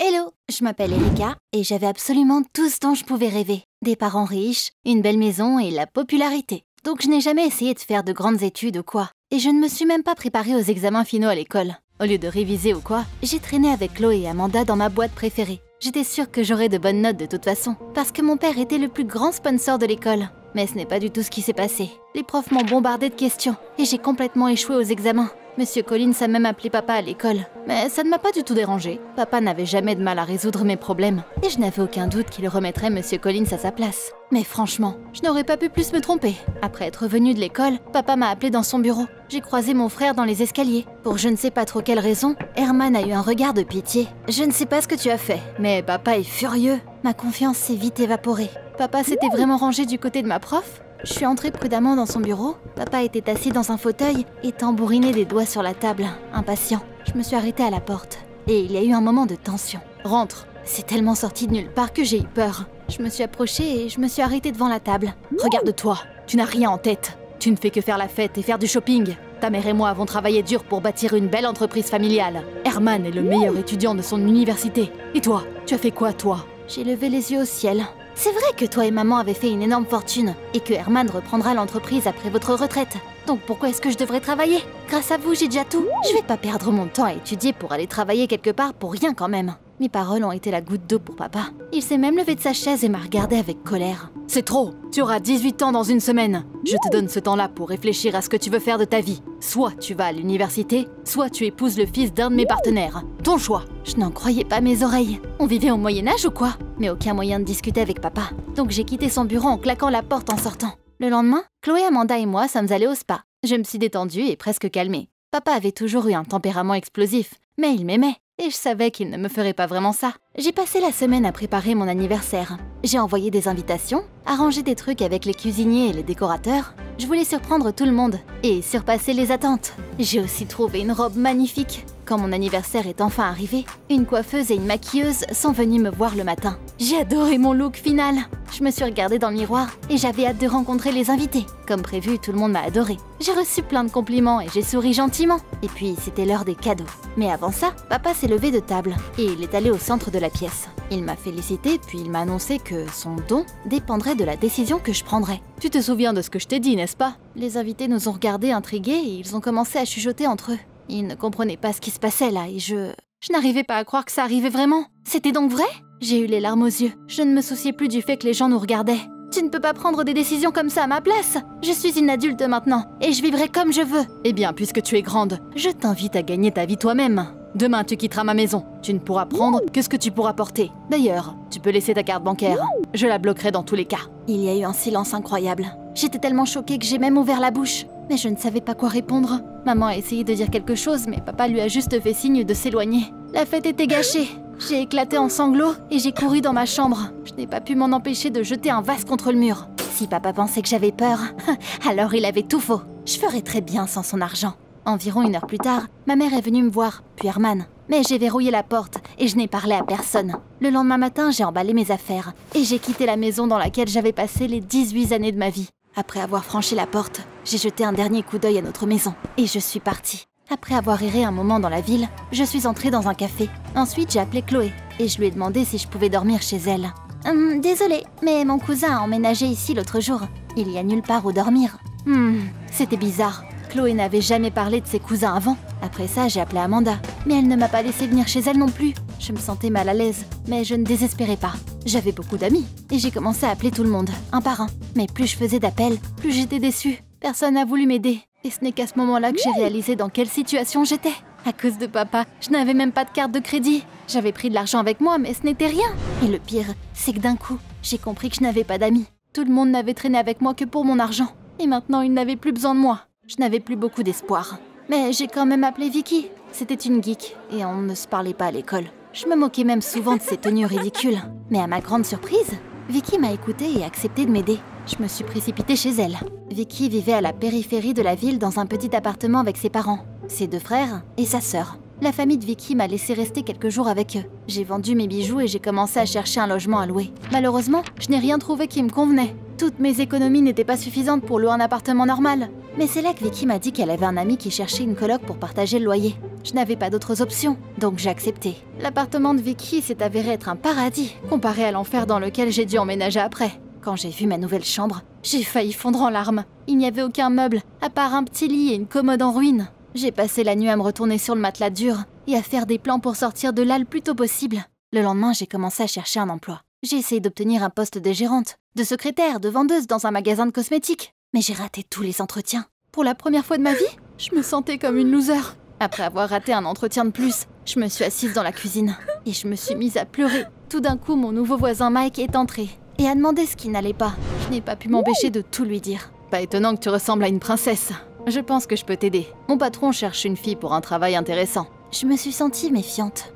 Hello, je m'appelle Erika et j'avais absolument tout ce dont je pouvais rêver. Des parents riches, une belle maison et la popularité. Donc je n'ai jamais essayé de faire de grandes études ou quoi. Et je ne me suis même pas préparée aux examens finaux à l'école. Au lieu de réviser ou quoi, j'ai traîné avec Chloé et Amanda dans ma boîte préférée. J'étais sûre que j'aurais de bonnes notes de toute façon, parce que mon père était le plus grand sponsor de l'école. Mais ce n'est pas du tout ce qui s'est passé. Les profs m'ont bombardé de questions et j'ai complètement échoué aux examens. Monsieur Collins a même appelé papa à l'école. Mais ça ne m'a pas du tout dérangé. Papa n'avait jamais de mal à résoudre mes problèmes. Et je n'avais aucun doute qu'il remettrait Monsieur Collins à sa place. Mais franchement, je n'aurais pas pu plus me tromper. Après être venue de l'école, papa m'a appelé dans son bureau. J'ai croisé mon frère dans les escaliers. Pour je ne sais pas trop quelle raison, Herman a eu un regard de pitié. Je ne sais pas ce que tu as fait, mais papa est furieux. Ma confiance s'est vite évaporée. Papa s'était vraiment rangé du côté de ma prof. Je suis entrée prudemment dans son bureau. Papa était assis dans un fauteuil et tambourinait des doigts sur la table, impatient. Je me suis arrêtée à la porte. Et il y a eu un moment de tension. Rentre. C'est tellement sorti de nulle part que j'ai eu peur. Je me suis approchée et je me suis arrêtée devant la table. Regarde-toi, tu n'as rien en tête. Tu ne fais que faire la fête et faire du shopping. Ta mère et moi avons travaillé dur pour bâtir une belle entreprise familiale. Herman est le meilleur étudiant de son université. Et toi, tu as fait quoi, toi? J'ai levé les yeux au ciel. C'est vrai que toi et maman avez fait une énorme fortune et que Herman reprendra l'entreprise après votre retraite. Donc pourquoi est-ce que je devrais travailler? Grâce à vous, j'ai déjà tout. Je vais pas perdre mon temps à étudier pour aller travailler quelque part pour rien quand même. Mes paroles ont été la goutte d'eau pour papa. Il s'est même levé de sa chaise et m'a regardé avec colère. C'est trop! Tu auras 18 ans dans une semaine. Je te donne ce temps-là pour réfléchir à ce que tu veux faire de ta vie. Soit tu vas à l'université, soit tu épouses le fils d'un de mes partenaires. Ton choix! Je n'en croyais pas mes oreilles. On vivait au Moyen-Âge ou quoi? Mais aucun moyen de discuter avec papa. Donc j'ai quitté son bureau en claquant la porte en sortant. Le lendemain, Chloé, Amanda et moi sommes allés au spa. Je me suis détendue et presque calmée. Papa avait toujours eu un tempérament explosif, mais il m'aimait. Et je savais qu'il ne me ferait pas vraiment ça. J'ai passé la semaine à préparer mon anniversaire. J'ai envoyé des invitations, arrangé des trucs avec les cuisiniers et les décorateurs. Je voulais surprendre tout le monde et surpasser les attentes. J'ai aussi trouvé une robe magnifique. Quand mon anniversaire est enfin arrivé, une coiffeuse et une maquilleuse sont venues me voir le matin. J'ai adoré mon look final. Je me suis regardée dans le miroir et j'avais hâte de rencontrer les invités. Comme prévu, tout le monde m'a adorée. J'ai reçu plein de compliments et j'ai souri gentiment. Et puis, c'était l'heure des cadeaux. Mais avant ça, papa s'est levé de table et il est allé au centre de la pièce. Il m'a félicité puis il m'a annoncé que son don dépendrait de la décision que je prendrais. Tu te souviens de ce que je t'ai dit, n'est-ce pas? Les invités nous ont regardés intrigués et ils ont commencé à chuchoter entre eux. Ils ne comprenaient pas ce qui se passait là et je n'arrivais pas à croire que ça arrivait vraiment. C'était donc vrai? J'ai eu les larmes aux yeux. Je ne me souciais plus du fait que les gens nous regardaient. Tu ne peux pas prendre des décisions comme ça à ma place. Je suis une adulte maintenant et je vivrai comme je veux. Eh bien, puisque tu es grande, je t'invite à gagner ta vie toi-même. Demain, tu quitteras ma maison. Tu ne pourras prendre que ce que tu pourras porter. D'ailleurs, tu peux laisser ta carte bancaire. Je la bloquerai dans tous les cas. Il y a eu un silence incroyable. J'étais tellement choquée que j'ai même ouvert la bouche. Mais je ne savais pas quoi répondre. Maman a essayé de dire quelque chose, mais papa lui a juste fait signe de s'éloigner. La fête était gâchée. J'ai éclaté en sanglots et j'ai couru dans ma chambre. Je n'ai pas pu m'en empêcher de jeter un vase contre le mur. Si papa pensait que j'avais peur, alors il avait tout faux. Je ferais très bien sans son argent. Environ 1 heure plus tard, ma mère est venue me voir, puis Herman. Mais j'ai verrouillé la porte et je n'ai parlé à personne. Le lendemain matin, j'ai emballé mes affaires et j'ai quitté la maison dans laquelle j'avais passé les 18 années de ma vie. Après avoir franchi la porte, j'ai jeté un dernier coup d'œil à notre maison et je suis partie. Après avoir erré un moment dans la ville, je suis entrée dans un café. Ensuite, j'ai appelé Chloé et je lui ai demandé si je pouvais dormir chez elle. Désolée, mais mon cousin a emménagé ici l'autre jour. Il y a nulle part où dormir. C'était bizarre. Chloé n'avait jamais parlé de ses cousins avant. Après ça, j'ai appelé Amanda. Mais elle ne m'a pas laissé venir chez elle non plus. Je me sentais mal à l'aise, mais je ne désespérais pas. J'avais beaucoup d'amis, et j'ai commencé à appeler tout le monde, un par un. Mais plus je faisais d'appels, plus j'étais déçue. Personne n'a voulu m'aider. Et ce n'est qu'à ce moment-là que j'ai réalisé dans quelle situation j'étais. À cause de papa, je n'avais même pas de carte de crédit. J'avais pris de l'argent avec moi, mais ce n'était rien. Et le pire, c'est que d'un coup, j'ai compris que je n'avais pas d'amis. Tout le monde n'avait traîné avec moi que pour mon argent. Et maintenant, ils n'avaient plus besoin de moi. Je n'avais plus beaucoup d'espoir. Mais j'ai quand même appelé Vicky. C'était une geek, et on ne se parlait pas à l'école. Je me moquais même souvent de ses tenues ridicules. Mais à ma grande surprise, Vicky m'a écoutée et accepté de m'aider. Je me suis précipitée chez elle. Vicky vivait à la périphérie de la ville dans un petit appartement avec ses parents, ses 2 frères et sa sœur. La famille de Vicky m'a laissé rester quelques jours avec eux. J'ai vendu mes bijoux et j'ai commencé à chercher un logement à louer. Malheureusement, je n'ai rien trouvé qui me convenait. Toutes mes économies n'étaient pas suffisantes pour louer un appartement normal. Mais c'est là que Vicky m'a dit qu'elle avait un ami qui cherchait une coloc pour partager le loyer. Je n'avais pas d'autres options, donc j'ai accepté. L'appartement de Vicky s'est avéré être un paradis, comparé à l'enfer dans lequel j'ai dû emménager après. Quand j'ai vu ma nouvelle chambre, j'ai failli fondre en larmes. Il n'y avait aucun meuble, à part un petit lit et une commode en ruine. J'ai passé la nuit à me retourner sur le matelas dur et à faire des plans pour sortir de là le plus tôt possible. Le lendemain, j'ai commencé à chercher un emploi. J'ai essayé d'obtenir un poste de gérante, de secrétaire, de vendeuse dans un magasin de cosmétiques. Mais j'ai raté tous les entretiens. Pour la première fois de ma vie, je me sentais comme une loser. Après avoir raté un entretien de plus, je me suis assise dans la cuisine et je me suis mise à pleurer. Tout d'un coup, mon nouveau voisin Mike est entré et a demandé ce qui n'allait pas. Je n'ai pas pu m'empêcher de tout lui dire. Pas étonnant que tu ressembles à une princesse. Je pense que je peux t'aider. Mon patron cherche une fille pour un travail intéressant. Je me suis sentie méfiante.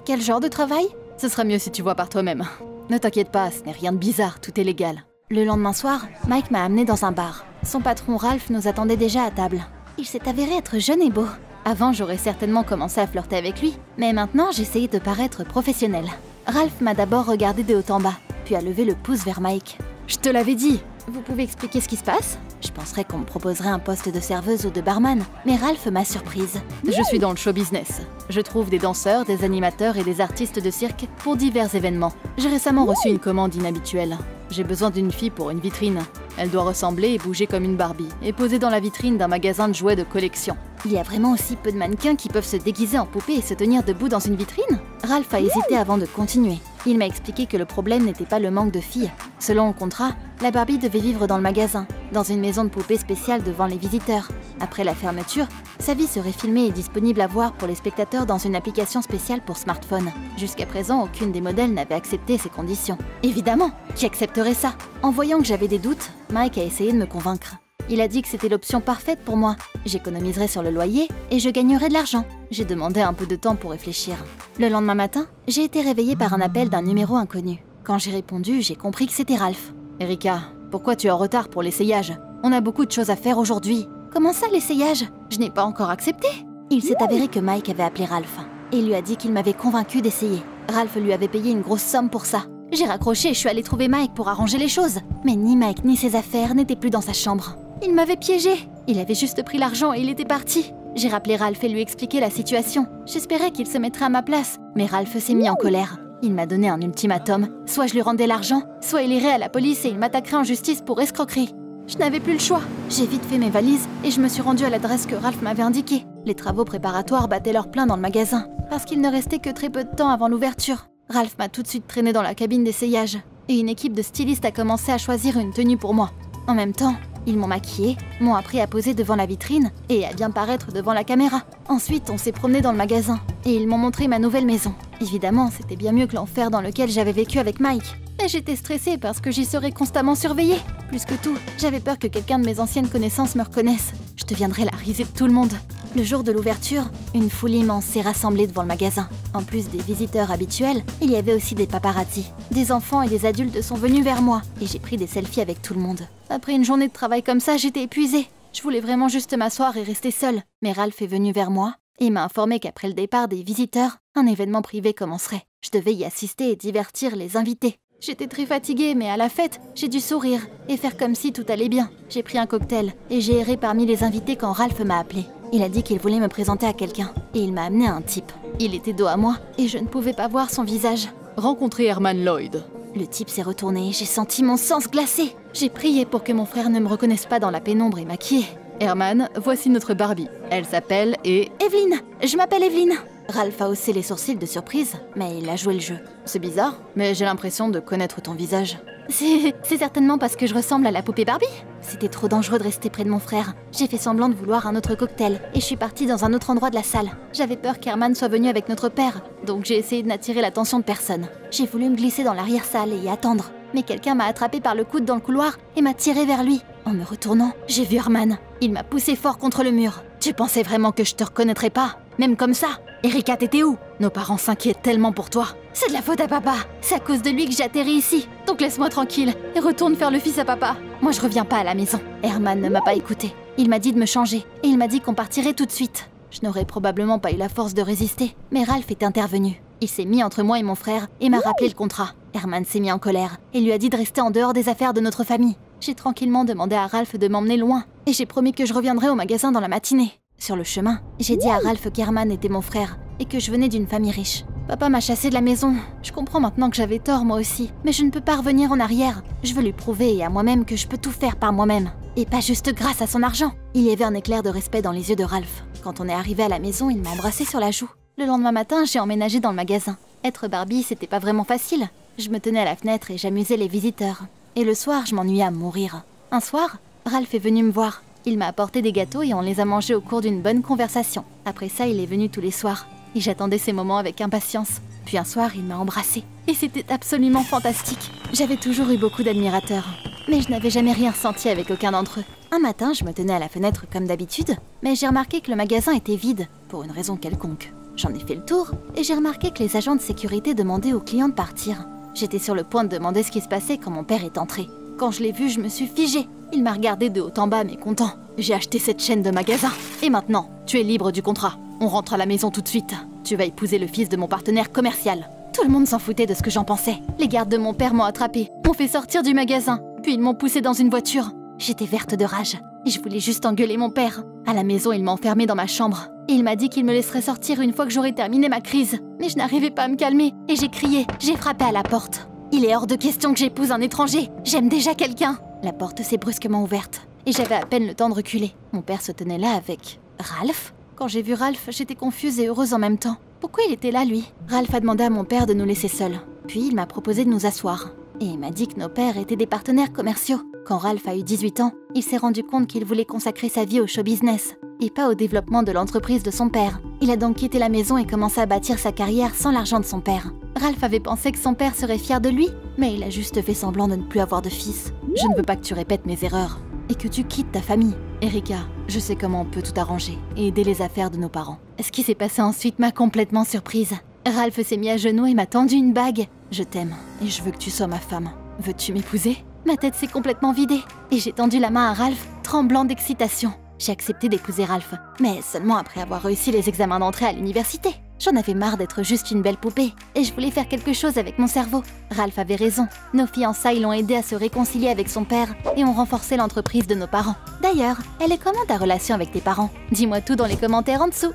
Quel genre de travail? Ce sera mieux si tu vois par toi-même. Ne t'inquiète pas, ce n'est rien de bizarre, tout est légal. Le lendemain soir, Mike m'a amené dans un bar. Son patron Ralph nous attendait déjà à table. Il s'est avéré être jeune et beau. Avant, j'aurais certainement commencé à flirter avec lui, mais maintenant, j'essayais de paraître professionnelle. Ralph m'a d'abord regardé de haut en bas, puis a levé le pouce vers Mike. Je te l'avais dit. Vous pouvez expliquer ce qui se passe? Je penserais qu'on me proposerait un poste de serveuse ou de barman, mais Ralph m'a surprise. Je suis dans le show business. Je trouve des danseurs, des animateurs et des artistes de cirque pour divers événements. J'ai récemment reçu une commande inhabituelle. J'ai besoin d'une fille pour une vitrine. Elle doit ressembler et bouger comme une Barbie, et poser dans la vitrine d'un magasin de jouets de collection. Il y a vraiment aussi peu de mannequins qui peuvent se déguiser en poupée et se tenir debout dans une vitrine? Ralph a hésité avant de continuer. Il m'a expliqué que le problème n'était pas le manque de filles. Selon le contrat, la Barbie devait vivre dans le magasin, dans une maison de poupées spéciale devant les visiteurs. Après la fermeture, sa vie serait filmée et disponible à voir pour les spectateurs dans une application spéciale pour smartphone. Jusqu'à présent, aucune des modèles n'avait accepté ces conditions. Évidemment, qui accepterait ça? En voyant que j'avais des doutes, Mike a essayé de me convaincre. Il a dit que c'était l'option parfaite pour moi. J'économiserais sur le loyer et je gagnerais de l'argent. J'ai demandé un peu de temps pour réfléchir. Le lendemain matin, j'ai été réveillée par un appel d'un numéro inconnu. Quand j'ai répondu, j'ai compris que c'était Ralph. « Erika, pourquoi tu es en retard pour l'essayage? On a beaucoup de choses à faire aujourd'hui. » « Comment ça, l'essayage? Je n'ai pas encore accepté. » Il s'est avéré que Mike avait appelé Ralph et lui a dit qu'il m'avait convaincu d'essayer. Ralph lui avait payé une grosse somme pour ça. J'ai raccroché et je suis allée trouver Mike pour arranger les choses. Mais ni Mike ni ses affaires n'étaient plus dans sa chambre. Il m'avait piégée. Il avait juste pris l'argent et il était parti. J'ai rappelé Ralph et lui expliqué la situation. J'espérais qu'il se mettrait à ma place, mais Ralph s'est mis en colère. Il m'a donné un ultimatum. Soit je lui rendais l'argent, soit il irait à la police et il m'attaquerait en justice pour escroquerie. Je n'avais plus le choix. J'ai vite fait mes valises et je me suis rendue à l'adresse que Ralph m'avait indiquée. Les travaux préparatoires battaient leur plein dans le magasin, parce qu'il ne restait que très peu de temps avant l'ouverture. Ralph m'a tout de suite traînée dans la cabine d'essayage, et une équipe de stylistes a commencé à choisir une tenue pour moi. En même temps, ils m'ont maquillée, m'ont appris à poser devant la vitrine et à bien paraître devant la caméra. Ensuite, on s'est promené dans le magasin, et ils m'ont montré ma nouvelle maison. Évidemment, c'était bien mieux que l'enfer dans lequel j'avais vécu avec Mike. Mais j'étais stressée parce que j'y serais constamment surveillée. Plus que tout, j'avais peur que quelqu'un de mes anciennes connaissances me reconnaisse. Je deviendrais la risée de tout le monde. Le jour de l'ouverture, une foule immense s'est rassemblée devant le magasin. En plus des visiteurs habituels, il y avait aussi des paparazzis. Des enfants et des adultes sont venus vers moi et j'ai pris des selfies avec tout le monde. Après une journée de travail comme ça, j'étais épuisée. Je voulais vraiment juste m'asseoir et rester seule. Mais Ralph est venu vers moi et m'a informé qu'après le départ des visiteurs, un événement privé commencerait. Je devais y assister et divertir les invités. J'étais très fatiguée, mais à la fête, j'ai dû sourire et faire comme si tout allait bien. J'ai pris un cocktail et j'ai erré parmi les invités quand Ralph m'a appelé. Il a dit qu'il voulait me présenter à quelqu'un et il m'a amené à un type. Il était dos à moi et je ne pouvais pas voir son visage. Rencontrez Herman Lloyd. Le type s'est retourné et j'ai senti mon sang se glacer. J'ai prié pour que mon frère ne me reconnaisse pas dans la pénombre et maquillée. Herman, voici notre Barbie. Elle s'appelle Evelyne. Je m'appelle Evelyne. Ralph a haussé les sourcils de surprise, mais il a joué le jeu. C'est bizarre, mais j'ai l'impression de connaître ton visage. C'est certainement parce que je ressemble à la poupée Barbie. C'était trop dangereux de rester près de mon frère. J'ai fait semblant de vouloir un autre cocktail et je suis partie dans un autre endroit de la salle. J'avais peur qu'Herman soit venu avec notre père, donc j'ai essayé de n'attirer l'attention de personne. J'ai voulu me glisser dans l'arrière-salle et y attendre. Mais quelqu'un m'a attrapé par le coude dans le couloir et m'a tiré vers lui. En me retournant, j'ai vu Herman. Il m'a poussé fort contre le mur. Tu pensais vraiment que je te reconnaîtrais pas? Même comme ça? Erika, t'étais où? Nos parents s'inquiètent tellement pour toi. C'est de la faute à papa. C'est à cause de lui que j'ai atterri ici. Donc laisse-moi tranquille et retourne faire le fils à papa. Moi, je reviens pas à la maison. Herman ne m'a pas écouté. Il m'a dit de me changer et il m'a dit qu'on partirait tout de suite. Je n'aurais probablement pas eu la force de résister, mais Ralph est intervenu. Il s'est mis entre moi et mon frère et m'a rappelé le contrat. Herman s'est mis en colère et lui a dit de rester en dehors des affaires de notre famille. J'ai tranquillement demandé à Ralph de m'emmener loin et j'ai promis que je reviendrais au magasin dans la matinée. Sur le chemin, j'ai dit à Ralph qu'Herman était mon frère et que je venais d'une famille riche. Papa m'a chassée de la maison. Je comprends maintenant que j'avais tort moi aussi, mais je ne peux pas revenir en arrière. Je veux lui prouver et à moi-même que je peux tout faire par moi-même. Et pas juste grâce à son argent. Il y avait un éclair de respect dans les yeux de Ralph. Quand on est arrivé à la maison, il m'a embrassé sur la joue. Le lendemain matin, j'ai emménagé dans le magasin. Être Barbie, c'était pas vraiment facile. Je me tenais à la fenêtre et j'amusais les visiteurs. Et le soir, je m'ennuyais à mourir. Un soir, Ralph est venu me voir. Il m'a apporté des gâteaux et on les a mangés au cours d'une bonne conversation. Après ça, il est venu tous les soirs. Et j'attendais ces moments avec impatience. Puis un soir, il m'a embrassée. Et c'était absolument fantastique. J'avais toujours eu beaucoup d'admirateurs. Mais je n'avais jamais rien ressenti avec aucun d'entre eux. Un matin, je me tenais à la fenêtre comme d'habitude, mais j'ai remarqué que le magasin était vide, pour une raison quelconque. J'en ai fait le tour, et j'ai remarqué que les agents de sécurité demandaient aux clients de partir. J'étais sur le point de demander ce qui se passait quand mon père est entré. Quand je l'ai vu, je me suis figée. Il m'a regardé de haut en bas, mais content. J'ai acheté cette chaîne de magasin. Et maintenant, tu es libre du contrat. On rentre à la maison tout de suite. Tu vas épouser le fils de mon partenaire commercial. Tout le monde s'en foutait de ce que j'en pensais. Les gardes de mon père m'ont attrapée, m'ont fait sortir du magasin, puis ils m'ont poussée dans une voiture. J'étais verte de rage, et je voulais juste engueuler mon père. À la maison, il m'a enfermée dans ma chambre. Et il m'a dit qu'il me laisserait sortir une fois que j'aurais terminé ma crise. Mais je n'arrivais pas à me calmer, et j'ai crié, j'ai frappé à la porte. Il est hors de question que j'épouse un étranger. J'aime déjà quelqu'un. La porte s'est brusquement ouverte, et j'avais à peine le temps de reculer. Mon père se tenait là avec Ralph. Quand j'ai vu Ralph, j'étais confuse et heureuse en même temps. Pourquoi il était là, lui? Ralph a demandé à mon père de nous laisser seuls. Puis il m'a proposé de nous asseoir. Et il m'a dit que nos pères étaient des partenaires commerciaux. Quand Ralph a eu 18 ans, il s'est rendu compte qu'il voulait consacrer sa vie au show business, et pas au développement de l'entreprise de son père. Il a donc quitté la maison et commencé à bâtir sa carrière sans l'argent de son père. Ralph avait pensé que son père serait fier de lui, mais il a juste fait semblant de ne plus avoir de fils. Je ne veux pas que tu répètes mes erreurs, et que tu quittes ta famille. Erika, je sais comment on peut tout arranger et aider les affaires de nos parents. Ce qui s'est passé ensuite m'a complètement surprise. Ralph s'est mis à genoux et m'a tendu une bague. Je t'aime et je veux que tu sois ma femme. Veux-tu m'épouser? Ma tête s'est complètement vidée et j'ai tendu la main à Ralph, tremblant d'excitation. J'ai accepté d'épouser Ralph, mais seulement après avoir réussi les examens d'entrée à l'université. J'en avais marre d'être juste une belle poupée, et je voulais faire quelque chose avec mon cerveau. Ralph avait raison, nos fiançailles l'ont aidé à se réconcilier avec son père, et ont renforcé l'entreprise de nos parents. D'ailleurs, elle est comment ta relation avec tes parents? Dis-moi tout dans les commentaires en dessous.